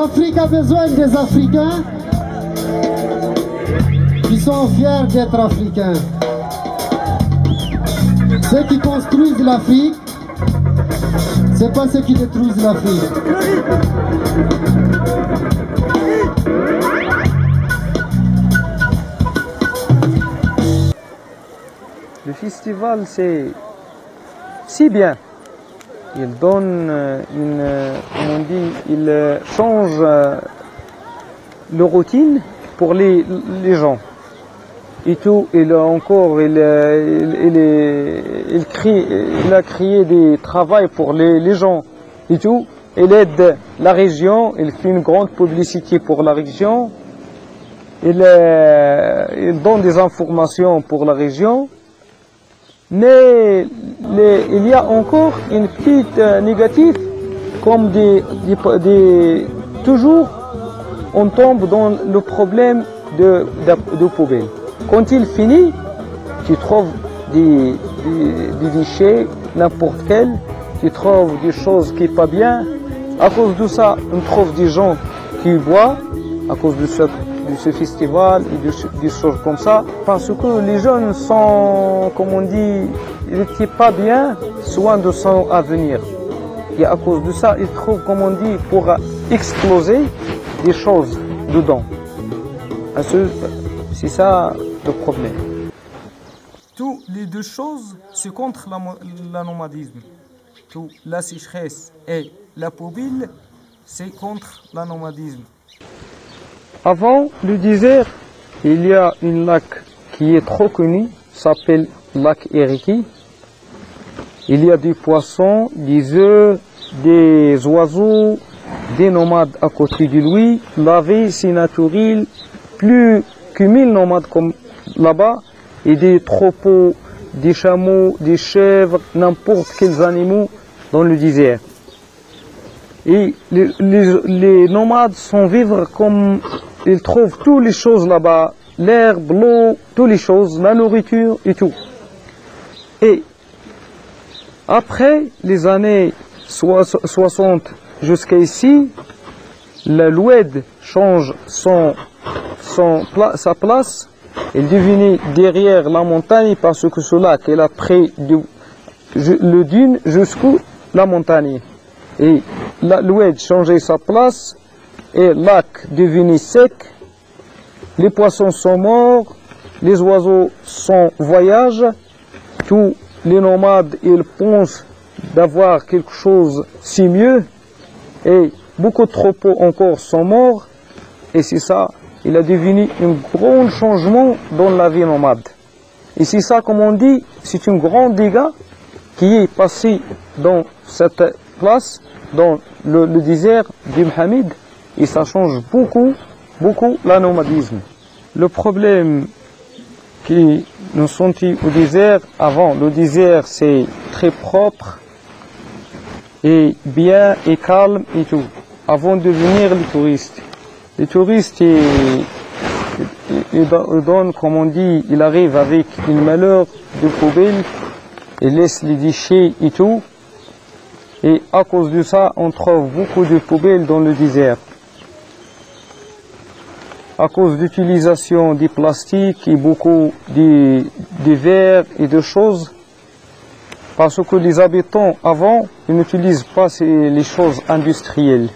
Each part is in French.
L'Afrique a besoin des Africains qui sont fiers d'être Africains. Ceux qui construisent l'Afrique, c'est pas ceux qui détruisent l'Afrique. Le festival, c'est si bien. Il donne comment on dit, il change le routine pour les gens. Et tout, il a créé des travail pour les gens. Et tout, il aide la région, il fait une grande publicité pour la région. Il donne des informations pour la région. Mais il y a encore une petite négative, comme toujours on tombe dans le problème de poubelle. Quand il finit, tu trouves des déchets, n'importe quel, tu trouves des choses qui ne sont pas bien. À cause de ça, on trouve des gens qui boivent, à cause de ce festival et des choses comme ça, parce que les jeunes sont, comme on dit, ils n'étaient pas bien soin de son avenir. Et à cause de ça, ils trouvent, comme on dit, pour exploser des choses dedans. C'est ça le problème. Toutes les deux choses, c'est contre le nomadisme. Tout la sécheresse et la poubelle, c'est contre le nomadisme. Avant le désert, il y a un lac qui est trop connu, s'appelle lac Eriki. Il y a des poissons, des œufs, des oiseaux, des nomades à côté de lui. La vie, c'est naturel, plus que 1000 nomades comme là-bas, et des troupeaux, des chameaux, des chèvres, n'importe quels animaux dans le désert. Et les nomades sont vivre comme ils trouvent toutes les choses là-bas, l'herbe, l'eau, toutes les choses, la nourriture et tout. Et après les années 60 jusqu'à ici, l'Oued change sa place. Il devenait derrière la montagne parce que ce lac il a pris le dune jusqu'à la montagne. Et l'Oued changeait sa place et le lac devenait sec. Les poissons sont morts, les oiseaux sont voyagent. Tous les nomades ils pensent d'avoir quelque chose si mieux. Et beaucoup de troupeaux encore sont morts. Et c'est ça, il a devenu un grand changement dans la vie nomade. Et c'est ça, comme on dit, c'est un grand dégât qui est passé dans cette place, dans le désert du Mohammed, et ça change beaucoup le nomadisme. Le problème que nous senti au désert, avant, le désert c'est très propre et bien et calme et tout, avant de venir les touristes. Les touristes, ils donnent, comme on dit, ils arrivent avec une malheur de poubelle, ils laissent les déchets et tout. Et à cause de ça, on trouve beaucoup de poubelles dans le désert. À cause d'utilisation des plastiques et beaucoup de verres et de choses. Parce que les habitants, avant, ils n'utilisent pas les choses industrielles.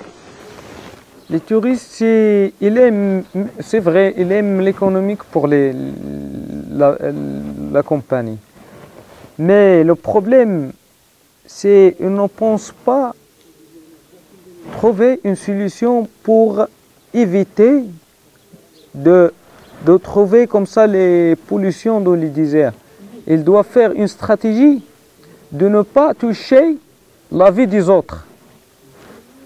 Les touristes, c'est vrai, ils aiment l'économique pour la compagnie. Mais le problème, c'est qu'ils ne pensent pas trouver une solution pour éviter de trouver comme ça les pollutions dans les déserts. Ils doivent faire une stratégie de ne pas toucher la vie des autres.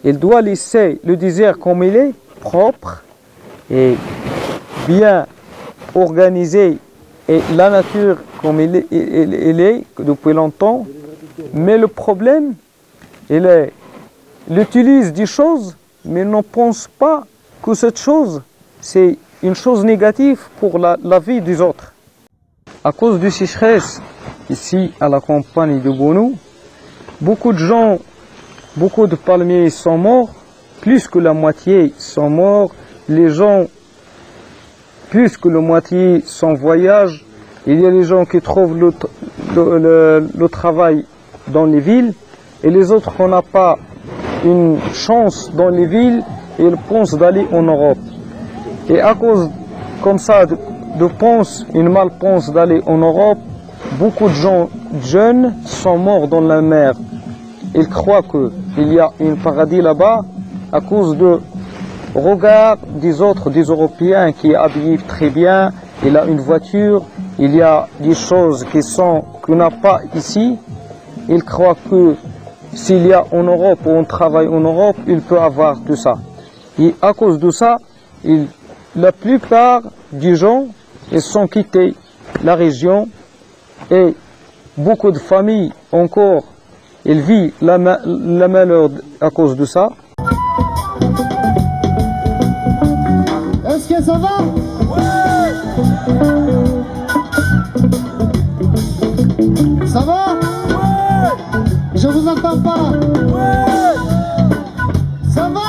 Il doit laisser le désert comme il est, propre et bien organisé, et la nature comme elle est depuis longtemps. Mais le problème, il utilise des choses, mais ne pense pas que cette chose, c'est une chose négative pour la vie des autres. À cause du sécheresse, ici à la campagne de Bonou, beaucoup de gens, beaucoup de palmiers sont morts, plus que la moitié sont morts. Les gens, plus que la moitié sont en voyage. Il y a les gens qui trouvent le travail dans les villes et les autres qu'on n'a pas une chance dans les villes, ils pensent d'aller en Europe. Et à cause comme ça une malpense d'aller en Europe, beaucoup de gens jeunes sont morts dans la mer. Ils croient qu'il y a un paradis là-bas à cause de regard des autres, des Européens qui est habillé très bien, il a une voiture, il y a des choses qu'on n'a pas ici. Ils croient que s'il y a en Europe ou on travaille en Europe, il peut avoir tout ça. Et à cause de ça, la plupart des gens ils sont quittés la région et beaucoup de familles encore, ils vivent la malheur à cause de ça. Est-ce que ça va? Ça va? Je vous entends pas. Ça va?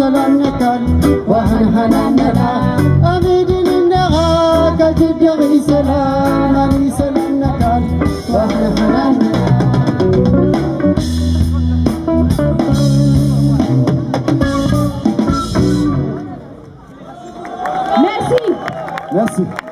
سلام نكال وهنهنا أبيد النغا كجد يغي سلام سلام نكال وهنهنا. Merci. Merci.